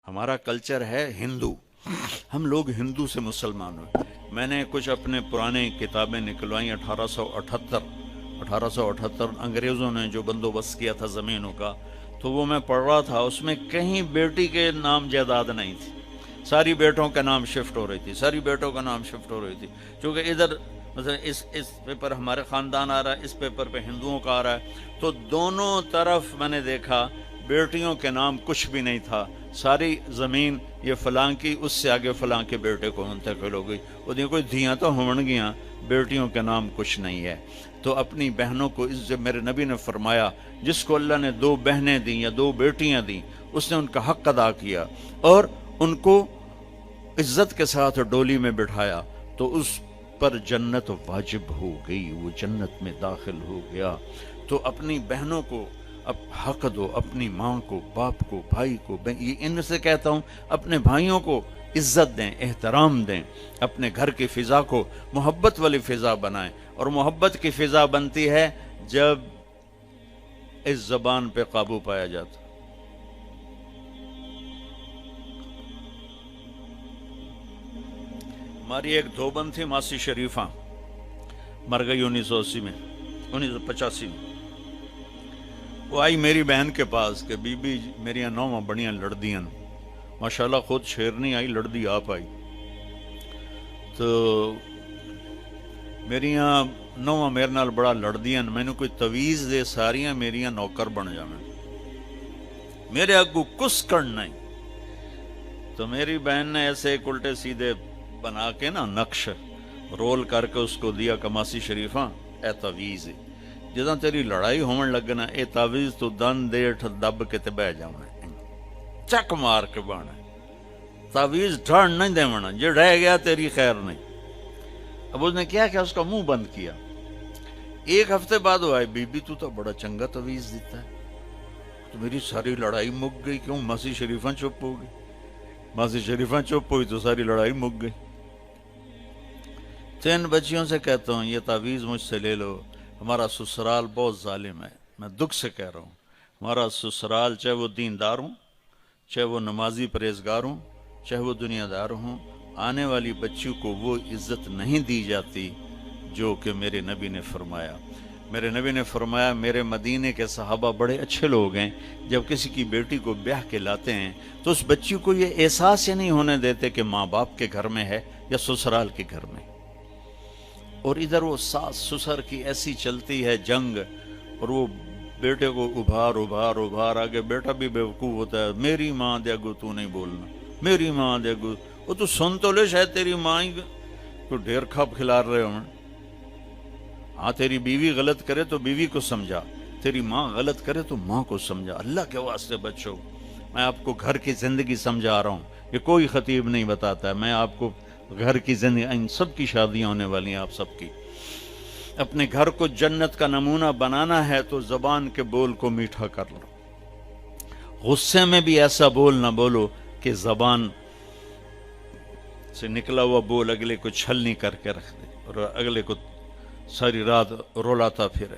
ہمارا کلچر ہے ہندو، ہم لوگ ہندو سے مسلمان ہوئے۔ میں نے کچھ اپنے پرانے کتابیں نکلوائیں 1878 انگریزوں نے جو بندوبست کیا تھا زمینوں کا، تو وہ میں پڑھ رہا تھا، اس میں کہیں بیٹی کے نام جائیداد نہیں تھی، ساری بیٹوں کا نام شفٹ ہو رہی تھی، ساری بیٹوں کا نام شفٹ ہو رہی تھی، چونکہ ادھر مثلا اس پیپر ہمارے خاندان آ رہا ہے، اس پیپر پہ ہندوؤں کا آ رہا ہے، تو دونوں طرف میں نے دیکھا بیٹیوں کے نام کچھ بھی نہیں تھا، ساری زمین یہ فلاں کی، اس سے آگے فلاں کے بیٹے کو منتقل ہو گئی، وہ کوئی دھیاں تو ہون گیاں، بیٹیوں کے نام کچھ نہیں ہے۔ تو اپنی بہنوں کو جب میرے نبی نے فرمایا جس کو اللہ نے 2 بہنیں دیں یا 2 بیٹیاں دیں، اس نے ان کا حق ادا کیا اور ان کو عزت کے ساتھ ڈولی میں بٹھایا، تو اس پر جنت واجب ہو گئی، وہ جنت میں داخل ہو گیا۔ تو اپنی بہنوں کو اب حق دو، اپنی ماں کو، باپ کو، بھائی کو، یہ ان سے کہتا ہوں اپنے بھائیوں کو عزت دیں، احترام دیں، اپنے گھر کی فضا کو محبت والی فضا بنائیں، اور محبت کی فضا بنتی ہے جب اس زبان پہ قابو پایا جاتا۔ ہماری ایک دھوبن تھی ماسی شریفہ، مر گئی 1980 میں، 1985 میں۔ وہ آئی میری بہن کے پاس کہ بی بی میریاں نوواں بڑیاں لڑدیاں، ماشاءاللہ خود شیرنی آئی، لڑدی آپ آئی، تو میریاں نوواں میرے نال بڑا لڑدیاں، میں نے کوئی تویز دے ساریاں میریاں نوکر بن جاویں، میرے اگو کس کرنا نہیں۔ تو میری بہن نے ایسے ایک الٹے سیدھے بنا کے نا نقش رول کر کے اس کو دیا کہ ماسی شریفہ اے تویز ہے، جداں تیری لڑائی ہون لگنا اے تعویذ تو دن دیٹھ دب کے تے بہ جاونا، چک مار کے بانا، تعویذ ڈھڑ نہیں دیونا، جو رہ گیا تیری خیر نہیں۔ اب اس نے کیا اس کا منہ بند کیا۔ ایک ہفتے بعد وہ آئے، بی بی تو بڑا چنگا تعویذ دیتا ہے۔ تو میری ساری لڑائی مک گئی، کیوں؟ ماسی شریفہ چپ ہو گئی، ماسی شریفہ چپ ہوئی تو ساری لڑائی مک گئی۔ 3 بچیوں سے کہتا ہوں یہ تعویذ مجھ سے لے لو، ہمارا سسرال بہت ظالم ہے، میں دکھ سے کہہ رہا ہوں، ہمارا سسرال چاہے وہ دیندار ہوں، چاہے وہ نمازی پرہیزگار ہوں، چاہے وہ دنیا دار ہوں، آنے والی بچیوں کو وہ عزت نہیں دی جاتی جو کہ میرے نبی نے فرمایا۔ میرے نبی نے فرمایا میرے مدینے کے صحابہ بڑے اچھے لوگ ہیں، جب کسی کی بیٹی کو بیاہ کے لاتے ہیں تو اس بچی کو یہ احساس ہی نہیں ہونے دیتے کہ ماں باپ کے گھر میں ہے یا سسرال کے گھر میں۔ اور ادھر وہ ساس سسر کی ایسی چلتی ہے جنگ، اور وہ بیٹے کو ابھار آگے، بیٹا بھی بیوقوف ہوتا ہے، میری ماں دے اگو تو نہیں بولنا، میری ماں دے اگو، وہ تو سن تو لے شاید تیری ماں ہی تو ڈھیر کھپ کھلار رہے ہوں۔ ہاں تیری بیوی غلط کرے تو بیوی کو سمجھا، تیری ماں غلط کرے تو ماں کو سمجھا، اللہ کے واسطے بچو۔ میں آپ کو گھر کی زندگی سمجھا رہا ہوں، یہ کوئی خطیب نہیں بتاتا ہے، میں آپ کو گھر کی زندگی، ان سب کی شادیاں ہونے والی ہیں آپ سب کی۔ اپنے گھر کو جنت کا نمونہ بنانا ہے تو زبان کے بول کو میٹھا کر لو، غصے میں بھی ایسا بول نہ بولو کہ زبان سے نکلا ہوا بول اگلے کو چھلنی کر کے رکھ دے اور اگلے کو ساری رات رولاتا پھرے۔